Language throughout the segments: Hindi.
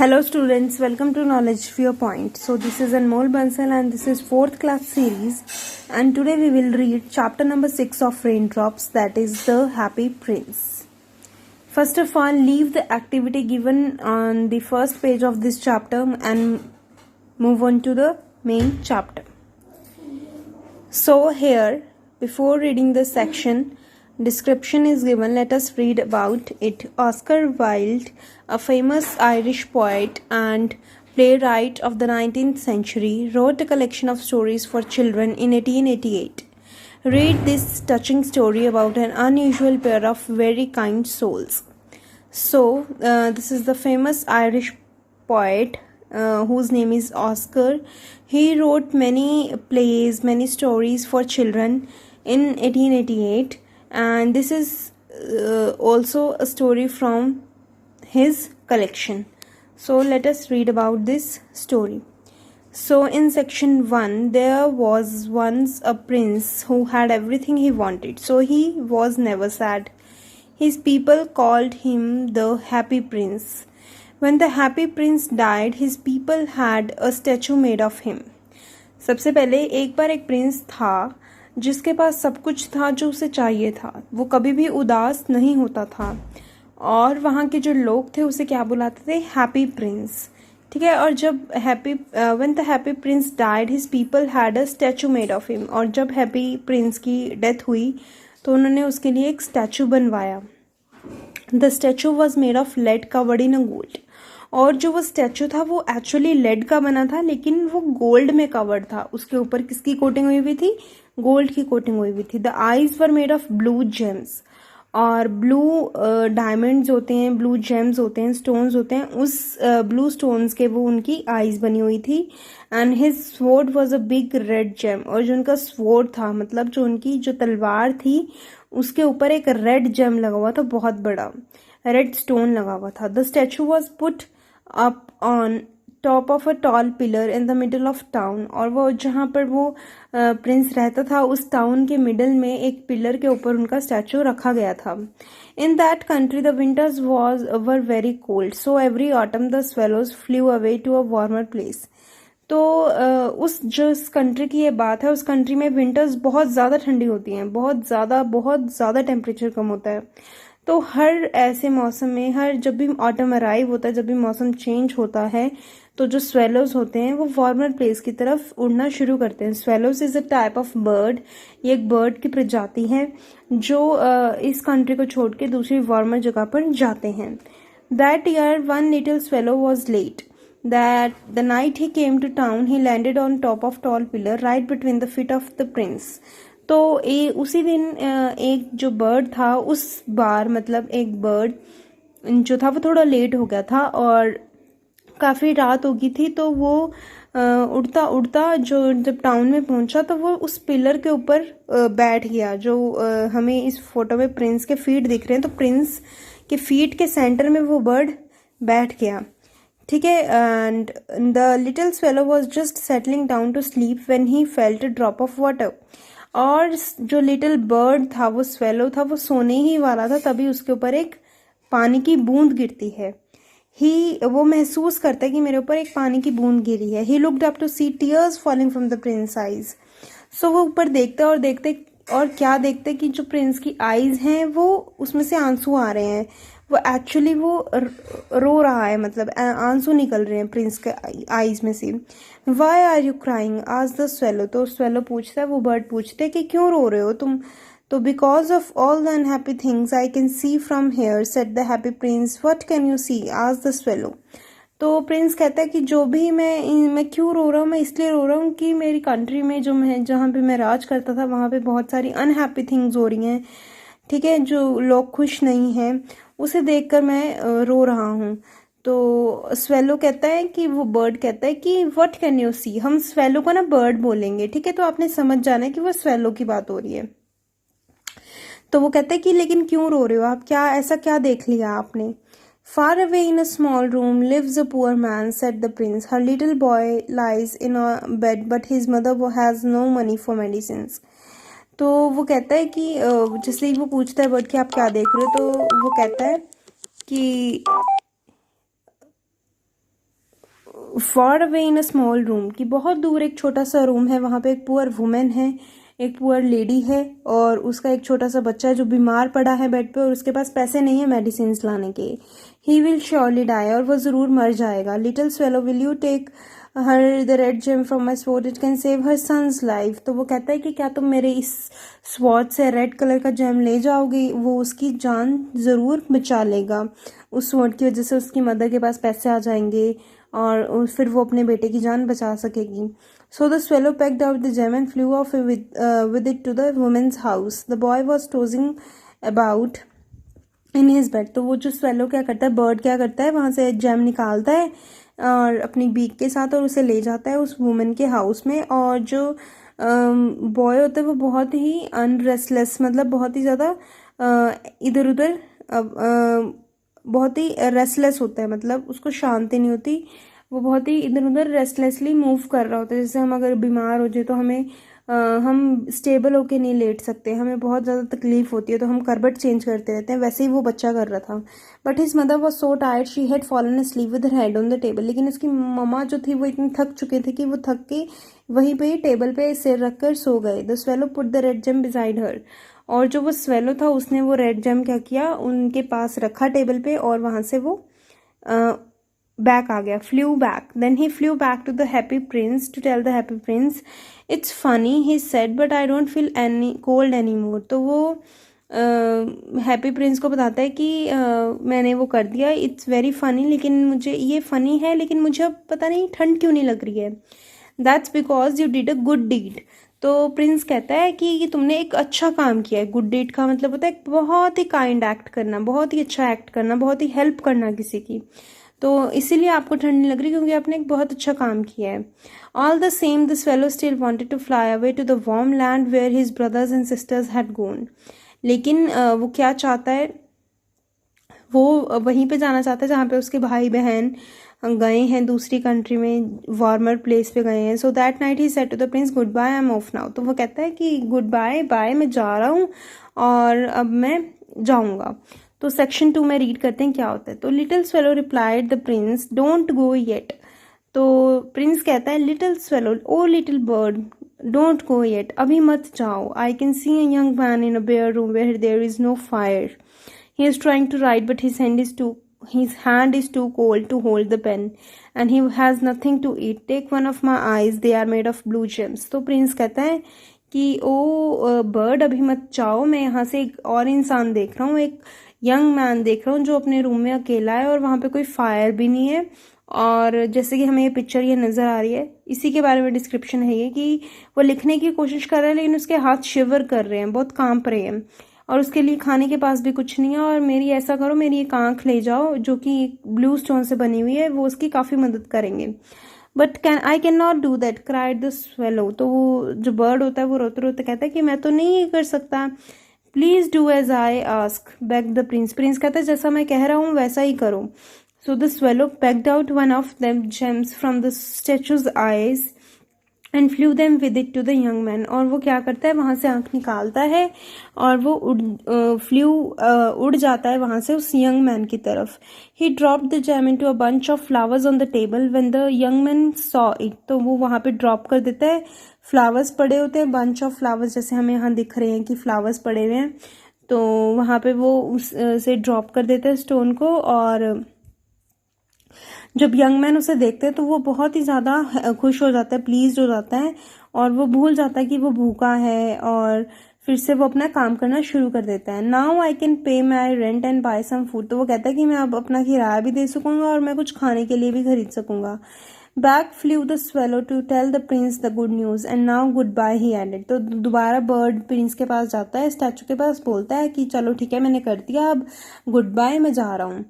Hello students, welcome to Knowledge Viewpoint. So this is Anmol Bansal and this is 4th class series, and today we will read chapter number 6 of Raindrops, that is The Happy Prince. First of all, leave the activity given on the first page of this chapter and move on to the main chapter. So here, before reading the section, description is given. Let us read about it. Oscar Wilde, a famous Irish poet and playwright of the 19th century, wrote a collection of stories for children in 1888. Read this touching story about an unusual pair of very kind souls. So, this is the famous Irish poet whose name is Oscar. He wrote many plays, many stories for children in 1888. And this is also a story from his collection. So let us read about this story. So in section 1, there was once a prince who had everything he wanted. So he was never sad. His people called him the Happy Prince. When the Happy Prince died, his people had a statue made of him. सबसे पहले एक बार एक प्रिंस था जिसके पास सब कुछ था जो उसे चाहिए था. वो कभी भी उदास नहीं होता था और वहाँ के जो लोग थे उसे क्या बुलाते थे? Happy Prince. ठीक है. और जब when the happy Prince died his people had a statue made of him. और जब हैप्पी प्रिंस की डेथ हुई तो उन्होंने उसके लिए एक स्टैचू बनवाया. The statue was made of lead covered in a gold. और जो वो स्टैचू था वो एक्चुअली लेड का बना था, लेकिन वो गोल्ड में कवर्ड था. उसके ऊपर किसकी कोटिंग हुई हुई थी? गोल्ड की कोटिंग हुई हुई थी. The eyes were made of blue James. और ब्लू डायमंड्स होते हैं, ब्लू जेम्स होते हैं, स्टोन्स होते हैं, उस ब्लू स्टोन्स के वो उनकी आईज बनी हुई थी. And his sword was a big red gem. और जो उनका स्वॉर्ड था, मतलब जो उनकी जो तलवार थी, उसके ऊपर एक रेड जेम लगा हुआ था, बहुत बड़ा रेड स्टोन लगा हुआ था. The statue was put up on top of a tall pillar in the middle of town. और वो जहाँ पर वो प्रिंस रहता था उस टाउन के मिडल में एक पिलर के ऊपर उनका स्टैचू रखा गया था. In that country the winters were very cold, so every autumn the swallows flew away to a warmer place. तो उस जो कंट्री की ये बात है, उस कंट्री में विंटर्स बहुत ज़्यादा ठंडी होती हैं, बहुत ज़्यादा टेम्परेचर कम होता है. तो हर ऐसे मौसम में, हर जब भी ऑटम अराइव होता है, जब भी मौसम चेंज होता है, तो जो स्वेलोज होते हैं वो वार्मर प्लेस की तरफ उड़ना शुरू करते हैं. Swallows is a type of bird. ये एक बर्ड की प्रजाति है जो इस कंट्री को छोड़ के दूसरी वार्मर जगह पर जाते हैं. That year one little swallow was late. That the night he came to town he landed on top of tall pillar right between the feet of the prince. तो उसी दिन एक जो बर्ड था, उस बार मतलब एक बर्ड जो था वो थोड़ा लेट हो गया था और काफ़ी रात हो गई थी. तो वो उड़ता उड़ता जब टाउन में पहुंचा तो वो उस पिलर के ऊपर बैठ गया. जो हमें इस फोटो में प्रिंस के फीट दिख रहे हैं, तो प्रिंस के फीट के सेंटर में वो बर्ड बैठ गया. ठीक है. And the little swallow was just settling down to sleep when he felt a drop of water. और जो लिटिल बर्ड था, वो स्वेलो था, वो सोने ही वाला था, तभी उसके ऊपर एक पानी की बूंद गिरती है. वो महसूस करता है कि मेरे ऊपर एक पानी की बूंद गिरी है. He looked up to see tears falling from the prince eyes. So वो ऊपर देखते और क्या देखते कि जो प्रिंस की आईज हैं वो उसमें से आंसू आ रहे हैं. वो एक्चुअली वो रो रहा है, मतलब आंसू निकल रहे हैं प्रिंस के आईज में से. वाई आर यू क्राइंग आज द स्वेलो. तो स्वेलो पूछता है, वो बर्ड पूछते है कि क्यों रो रहे हो तुम. तो because of all the unhappy things I can see from here said the happy prince. What can you see आज द स्वेलो. तो प्रिंस कहता है कि जो भी मैं क्यों रो रहा हूँ, मैं इसलिए रो रहा हूँ कि मेरी कंट्री में जहाँ पे मैं राज करता था वहाँ पे बहुत सारी अनहैप्पी थिंग्स हो रही हैं. ठीक है. जो लोग खुश नहीं हैं उसे देखकर मैं रो रहा हूँ. तो स्वेलो कहता है कि वो बर्ड कहता है कि व्हाट कैन यू सी. हम स्वेलो को ना बर्ड बोलेंगे. ठीक है. तो आपने समझ जाना है कि वो स्वेलो की बात हो रही है. तो वो कहता है कि लेकिन क्यों रो रहे हो आप, ऐसा क्या देख लिया आपने. Far away in a small room lives a poor man said the prince. Her little boy lies in a bed but his mother has no money for medicine. तो वो कहता है कि जैसे वो पूछता है बर्ड कि आप क्या देख रहे हो, तो वो कहता है कि for away in a small room, कि बहुत दूर एक छोटा सा रूम है, वहाँ पे एक पुअर वुमेन है, एक पुअर लेडी है और उसका एक छोटा सा बच्चा है जो बीमार पड़ा है बेड पे और उसके पास पैसे नहीं है मेडिसिन लाने के. ही विल श्योरली डाई, और वो ज़रूर मर जाएगा. Little swallow, will you take her the red gem from my sword, it can save her son's life. तो वो कहता है कि क्या तुम मेरे इस स्वॉर्ड से रेड कलर का जेम ले जाओगी, वो उसकी जान ज़रूर बचा लेगा. उस स्वॉर्ड की वजह से उसकी मदर के पास पैसे आ जाएंगे और फिर वो अपने बेटे की जान बचा सकेगी. So the swallow pecked out the gem and flew off with it to the woman's house. The boy was tossing about in his bed. तो वो जो swallow क्या करता है, बर्ड क्या करता है, वहाँ से जेम निकालता है और अपनी बीक के साथ और उसे ले जाता है उस वुमेन के हाउस में. और जो बॉय होता है वो बहुत ही अनरेस्टलेस, मतलब बहुत ही ज़्यादा इधर उधर बहुत ही रेस्टलेस होता है, मतलब उसको शांति नहीं होती, वो बहुत ही इधर उधर रेस्टलेसली मूव कर रहा होता है. जैसे हम अगर बीमार हो जाए तो हम स्टेबल होके नहीं लेट सकते, हमें बहुत ज़्यादा तकलीफ होती है तो हम करबट चेंज करते रहते हैं, वैसे ही वो बच्चा कर रहा था. But his mother was so tired she had fallen asleep with her head on the table. लेकिन उसकी मम्मा जो थी वो इतनी थक चुके थे कि वो थक के वहीं पे टेबल पे सिर रख कर सो गए. The swallow put the red gem beside her, और जो वो स्वेलो था उसने वो रेड जेम क्या किया, उनके पास रखा टेबल पे और वहाँ से वो बैक आ गया, flew back. Then he flew back to the happy prince to tell the happy prince it's funny he said but I don't feel any cold any more. तो वो हैप्पी प्रिंस को बताता है कि मैंने वो कर दिया, इट्स वेरी फनी, लेकिन मुझे ये फनी है लेकिन मुझे अब पता नहीं ठंड क्यों नहीं लग रही है. That's because you did a good deed. तो प्रिंस कहता है कि तुमने एक अच्छा काम किया है. गुड डीड का मतलब होता है बहुत ही काइंड एक्ट करना, बहुत ही अच्छा एक्ट करना, बहुत ही हेल्प करना किसी की. तो इसीलिए आपको ठंड नहीं लग रही क्योंकि आपने एक बहुत अच्छा काम किया है. All the same the swallow still wanted to fly away to the warm land where his brothers and sisters had gone. लेकिन वो क्या चाहता है, वो वहीं पे जाना चाहता है जहाँ पे उसके भाई बहन गए हैं, दूसरी कंट्री में वार्मर प्लेस पे गए हैं. So that night he said to the prince goodbye, I am off now. तो वो कहता है कि गुड बाय, बाय, मैं जा रहा हूँ और अब मैं जाऊँगा. तो सेक्शन 2 में रीड करते हैं क्या होता है. तो little swallow replied the prince don't go yet. तो प्रिंस कहता है little swallow, oh little bird, don't go yet, अभी मत जाओ. I can see a young man in a bare room where there is no fire. He is trying to write but his hand is too cold to hold the pen and he has nothing to eat. Take one of my eyes, they are made of blue gems. तो प्रिंस कहता है कि ओ बर्ड अभी मत जाओ, मैं यहाँ से एक और इंसान देख रहा हूँ, एक यंग मैन देख रहा हूँ जो अपने रूम में अकेला है और वहाँ पे कोई फायर भी नहीं है. और जैसे कि हमें ये पिक्चर ये नज़र आ रही है, इसी के बारे में डिस्क्रिप्शन है ये कि वो लिखने की कोशिश कर रहा है लेकिन उसके हाथ शिवर कर रहे हैं, बहुत कांप रहे हैं और उसके लिए खाने के पास भी कुछ नहीं है. और मेरी ऐसा करो, मेरी एक आंख ले जाओ जो कि ब्लू स्टोन से बनी हुई है, वो उसकी काफ़ी मदद करेंगे. But I can not do that cried the swallow. तो वो जो बर्ड होता है वो रोते रोते कहता है कि मैं तो नहीं कर सकता. Please do as I ask, beg the prince. Prince कहता है जैसा मैं कह रहा हूँ वैसा ही करो. So the swallow pecked out one of them gems from the statue's eyes and flew them with it to the young man. और वो क्या करता है, वहां से आंख निकालता है और वो उड़ जाता है वहां से उस यंग मैन की तरफ. He drop the gem into a bunch of flowers on the table when the young man saw it. तो वो वहां पे ड्रॉप कर देता है, फ्लावर्स पड़े होते हैं, बंच ऑफ फ्लावर्स जैसे हमें यहाँ दिख रहे हैं कि फ्लावर्स पड़े हुए हैं. तो वहां पे वो उसे ड्रॉप कर देता है स्टोन को. और जब यंग मैन उसे देखते हैं तो वो बहुत ही ज़्यादा खुश हो जाता है, प्लीज्ड हो जाता है और वो भूल जाता है कि वो भूखा है और फिर से वो अपना काम करना शुरू कर देता है. Now I can pay my rent and buy some food. तो वो कहता है कि मैं अब अपना किराया भी दे सकूंगा और मैं कुछ खाने के लिए भी खरीद सकूंगा. Back flew the swallow to tell the prince the good news and now goodbye he added. तो दोबारा बर्ड प्रिंस के पास जाता है, स्टैचू के पास, बोलता है कि चलो ठीक है मैंने कर दिया, अब गुड बाय, मैं जा रहा हूँ.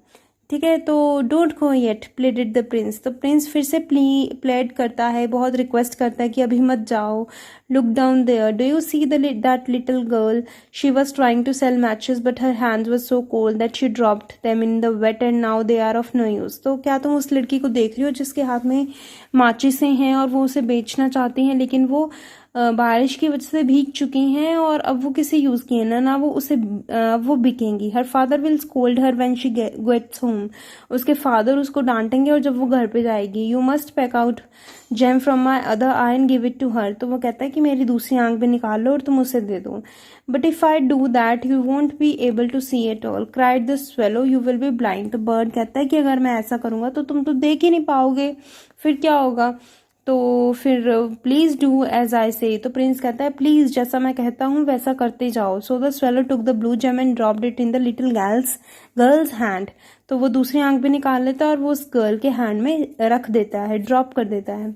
ठीक है, तो don't go yet प्लेडेड the prince. तो प्रिंस फिर से प्लेड करता है, बहुत रिक्वेस्ट करता है कि अभी मत जाओ. Look down there, do you see that little girl, she was trying to sell matches but her hands were so cold that she dropped them in the wet and now they are of no use. तो क्या तुम उस लड़की को देख रही हो जिसके हाथ में माचिसें हैं और वो उसे बेचना चाहती हैं लेकिन वो बारिश की वजह से भीग चुकी हैं और अब वो किसे यूज किए ना वो उसे वो बिकेंगी। Her father will scold her when she gets home. उसके फादर उसको डांटेंगे और जब वो घर पे जाएगी। You must pick out gem from my other eye and give it to her. तो वो कहता है कि मेरी दूसरी आंख भी निकाल लो और तुम उसे दे दो। But if I do that you won't be able to see at all, cried the swallow, you will be blind. तो बर्ड कहता है कि अगर मैं ऐसा करूंगा तो तुम तो देख ही नहीं पाओगे, फिर क्या होगा। तो फिर प्लीज डू एज आई से। तो प्रिंस कहता है प्लीज जैसा मैं कहता हूँ वैसा करते जाओ। So the swallow took the blue gem and dropped it in the little girl's hand. तो वो दूसरी आंख भी निकाल लेता है और वो उस गर्ल के हैंड में रख देता है, ड्रॉप कर देता है।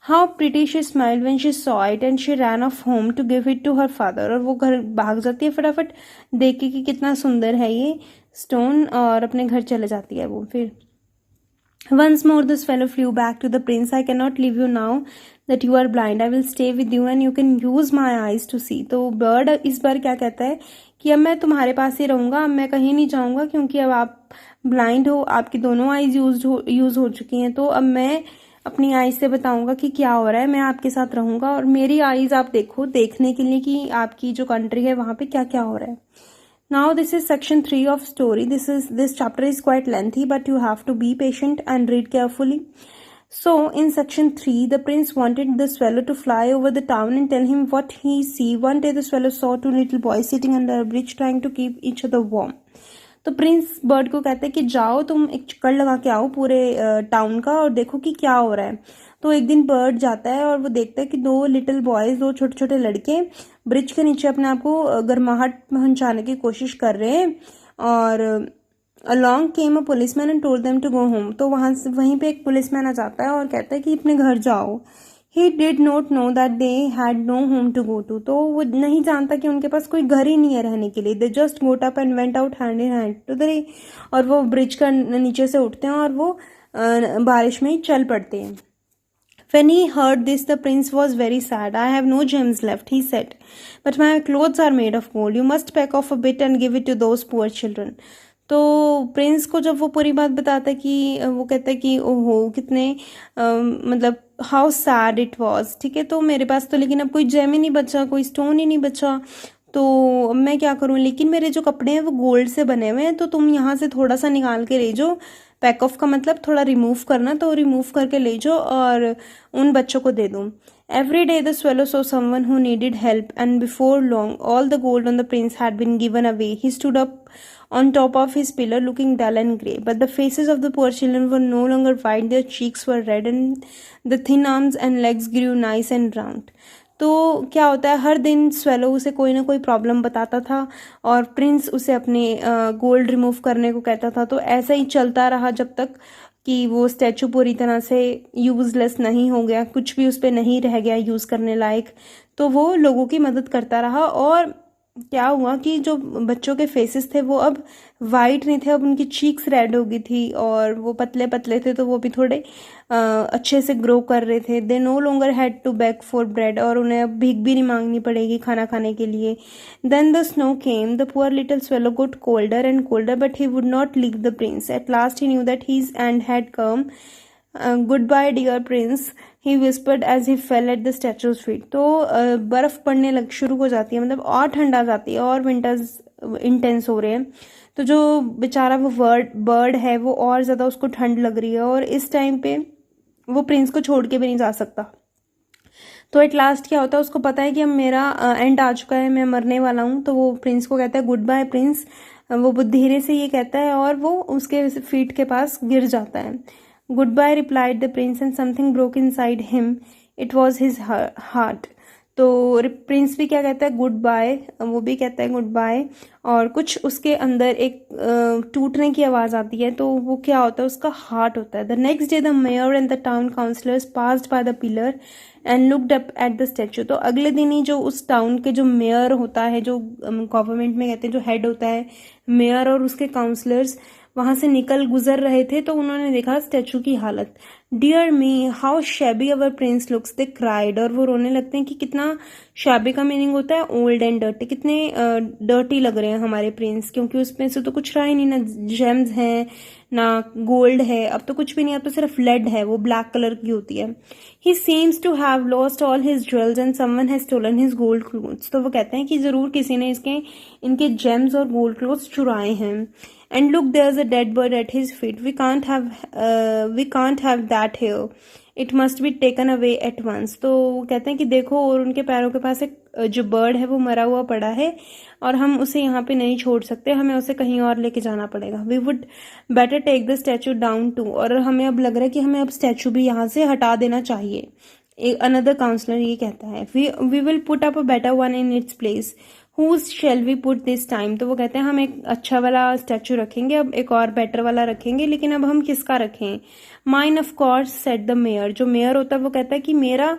How pretty she smiled when she saw it and she ran off home to give it to her father. और वो घर भाग जाती है फटाफट देख के कि कितना सुंदर है ये स्टोन, और अपने घर चले जाती है वो। फिर once more the swallow flew back to the prince. I cannot leave you now that you are blind. I will stay with you and you can use my eyes to see. तो बर्ड इस बार क्या कहता है कि अब मैं तुम्हारे पास ही रहूंगा, अब मैं कहीं नहीं जाऊंगा क्योंकि अब आप ब्लाइंड हो, आपकी दोनों आईज यूज हो चुकी हैं। तो अब मैं अपनी आईज से बताऊंगा कि क्या हो रहा है, मैं आपके साथ रहूंगा और मेरी आईज आप देखो, देखने के लिए कि आपकी जो कंट्री है वहां पे क्या क्या हो रहा है। Now this is section 3 of story. This chapter is quite lengthy, but you have to be patient and read carefully. So in section 3, the prince wanted the swallow to fly over the town and tell him what he see. One day the swallow saw two little boys sitting under a bridge trying to keep each other warm. तो प्रिंस बर्ड को कहते हैं कि जाओ तुम एक चक्कर लगा के आओ पूरे टाउन का और देखो कि क्या हो रहा है। तो एक दिन बर्ड जाता है और वो देखता है कि दो लिटिल बॉयज, दो छोटे छोटे लड़के ब्रिज के नीचे अपने आप को गर्माहट पहुंचाने की कोशिश कर रहे हैं। और along came a policeman and told them to go home. तो वहीं पे एक पुलिसमैन आ जाता है और कहता है कि अपने घर जाओ। He did not know that they had no home to go to. तो वो नहीं जानता कि उनके पास कोई घर ही नहीं है रहने के लिए। They just got up and went out hand in hand to the day. और वो ब्रिज का नीचे से उठते हैं और वो बारिश में चल पड़ते हैं। When he heard this, the prince was very sad. I have no gems left, he said, but my clothes are made of gold. You must pack off a bit and give it to those poor children. तो प्रिंस को जब वो पूरी बात बताता है कि वो कहता है कि ओहो कितने मतलब हाउ सैड इट वॉज। ठीक है, तो मेरे पास तो लेकिन अब कोई जेम ही नहीं बचा, कोई स्टोन ही नहीं बचा, तो अब मैं क्या करूं। लेकिन मेरे जो कपड़े हैं वो गोल्ड से बने हुए हैं, तो तुम यहाँ से थोड़ा सा निकाल के ले जाओ। पैक ऑफ का मतलब थोड़ा रिमूव करना, तो रिमूव करके ले जाओ और उन बच्चों को दे दूं। Every day the swallow saw someone who needed help, and before long all the gold on the prince had been given away. He stood up on top of his pillar looking dull and grey, but the faces of the poor children were no longer white, their cheeks were red and the thin arms and legs grew nice and round. तो क्या होता है, हर दिन स्वेलो उसे कोई ना कोई प्रॉब्लम बताता था और प्रिंस उसे अपने गोल्ड रिमूव करने को कहता था। तो ऐसा ही चलता रहा जब तक कि वो स्टैचू पूरी तरह से यूजलेस नहीं हो गया, कुछ भी उस पर नहीं रह गया यूज करने लायक। तो वो लोगों की मदद करता रहा और क्या हुआ कि जो बच्चों के फेसेस थे वो अब वाइट नहीं थे, अब उनकी चीक्स रेड हो गई थी और वो पतले पतले थे, तो वो भी थोड़े अच्छे से ग्रो कर रहे थे। They no longer had to beg for bread, और उन्हें अब भीख भी नहीं मांगनी पड़ेगी खाना खाने के लिए। Then the snow came, the poor little swallow got colder and colder, but he would not leave the prince. At last he knew that his end had come. Goodbye dear prince, he whispered as he fell at the statue's feet. तो बर्फ पड़ने लग शुरू हो जाती है, मतलब और ठंड आ जाती है और विंटर्स इंटेंस हो रहे हैं। तो जो बेचारा वो बर्ड है वो और ज्यादा उसको ठंड लग रही है और इस टाइम पे वो प्रिंस को छोड़ के भी नहीं जा सकता। तो एट लास्ट क्या होता है, उसको पता है कि अब मेरा एंड आ चुका है, मैं मरने वाला हूँ। तो वो प्रिंस को कहता है गुड बाय प्रिंस। वो धीरे से ये कहता है और वो उसके फीट के पास गिर जाता है। Goodbye, replied the prince, and something broke inside him. It was his heart. तो प्रिंस भी क्या कहता है, गुड बाय, वो भी कहता है गुड बाय, और कुछ उसके अंदर एक टूटने की आवाज आती है। तो वो क्या होता है, उसका हार्ट होता है। The next day the mayor and the town councillors passed by the pillar and looked up at the statue. तो अगले दिन ही जो उस टाउन के जो मेयर होता है, जो गवर्नमेंट में कहते हैं जो हेड होता है मेयर, और उसके काउंसलर्स वहां से निकल गुजर रहे थे तो उन्होंने देखा स्टैचू की हालत। Dear me how shabby our prince looks, they cried, और वो रोने लगते हैं कि कितना शैबी का मीनिंग होता है ओल्ड एंड डर्टी, कितने डर्टी लग रहे हैं हमारे प्रिंस, क्योंकि उसमें से तो कुछ रहा ही नहीं, ना जेम्स हैं ना गोल्ड है, अब तो कुछ भी नहीं, अब तो सिर्फ लेड है, वो ब्लैक कलर की होती है। He seems to have lost all his jewels and someone has stolen his gold clothes, तो वो कहते हैं कि जरूर किसी ने इनके जेम्स और गोल्ड क्लोथ्स चुराए हैं। And look there is a dead bird at his feet, we can't have that here, it must be taken away at once, तो कहते हैं कि देखो, और उनके पैरों के पास एक जो बर्ड है वो मरा हुआ पड़ा है और हम उसे यहाँ पे नहीं छोड़ सकते, हमें उसे कहीं और लेके जाना पड़ेगा। We would better take the statue down too, और हमें अब लग रहा है कि हमें अब स्टैचू भी यहाँ से हटा देना चाहिए। एक अनदर काउंसलर ये कहता है, we will put up a better one in its place, whose shall we put this time, तो वो कहते हैं हम एक अच्छा वाला स्टैचू रखेंगे, अब एक और बेटर वाला रखेंगे, लेकिन अब हम किसका रखें। Mine of course said the mayor, जो मेयर होता है वो कहता है कि मेरा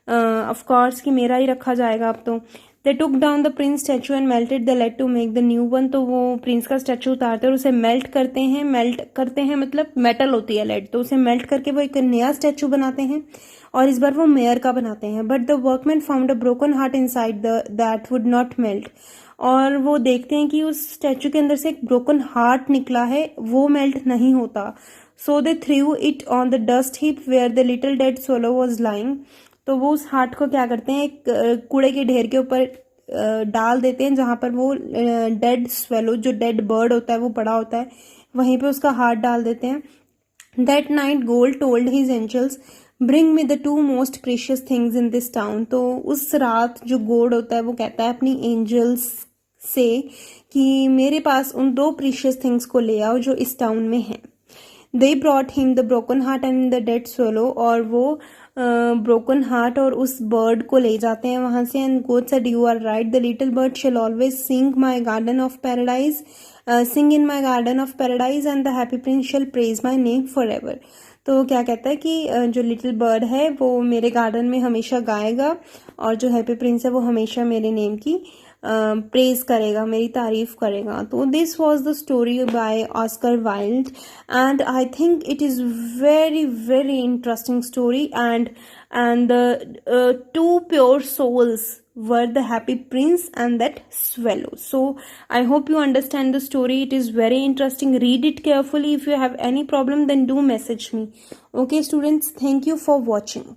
ऑफ कोर्स कि मेरा ही रखा जाएगा अब तो। They took down the prince statue and melted the lead to make the new one, तो वो प्रिंस का स्टैचू उतारते हैं और उसे मेल्ट करते हैं मतलब मेटल होती है लेड, तो उसे मेल्ट करके वो एक नया स्टैचू बनाते हैं और इस बार वो मेयर का बनाते हैं। But the workman found a broken heart inside that would not melt, और वो देखते हैं कि उस स्टैचू के अंदर से एक ब्रोकन हार्ट निकला है, वो मेल्ट नहीं होता। So they threw it on the dust heap where the little dead swallow was lying, तो वो उस हार्ट को क्या करते हैं, एक कूड़े के ढेर के ऊपर डाल देते हैं जहां पर वो डेड स्वेलो, जो डेड बर्ड होता है वो पड़ा होता है, वहीं पे उसका हार्ट डाल देते हैं। That night God told his angels bring me the 2 most precious things in this town, तो उस रात जो गोल्ड होता है वो कहता है अपनी एंजल्स से कि मेरे पास उन 2 प्रीशियस थिंग्स को ले आओ जो इस टाउन में हैं। They brought him the broken heart and the dead swallow, और वो ब्रोकन हार्ट और उस बर्ड को ले जाते हैं वहां से। And God said you are right, the little bird shall always sing my garden of paradise, sing in my garden of paradise, and the happy prince shall praise my name for ever, तो क्या कहता है कि जो लिटिल बर्ड है वो मेरे गार्डन में हमेशा गाएगा और जो हैप्पी प्रिंस है वो हमेशा मेरे नेम की प्रेज करेगा, मेरी तारीफ करेगा। तो this was the story by Oscar Wilde and I think it is very very interesting story and the 2 pure souls were the happy prince and that swallow. So I hope you understand the story. It is very interesting. Read it carefully. If you have any problem then do message me. Okay students, thank you for watching.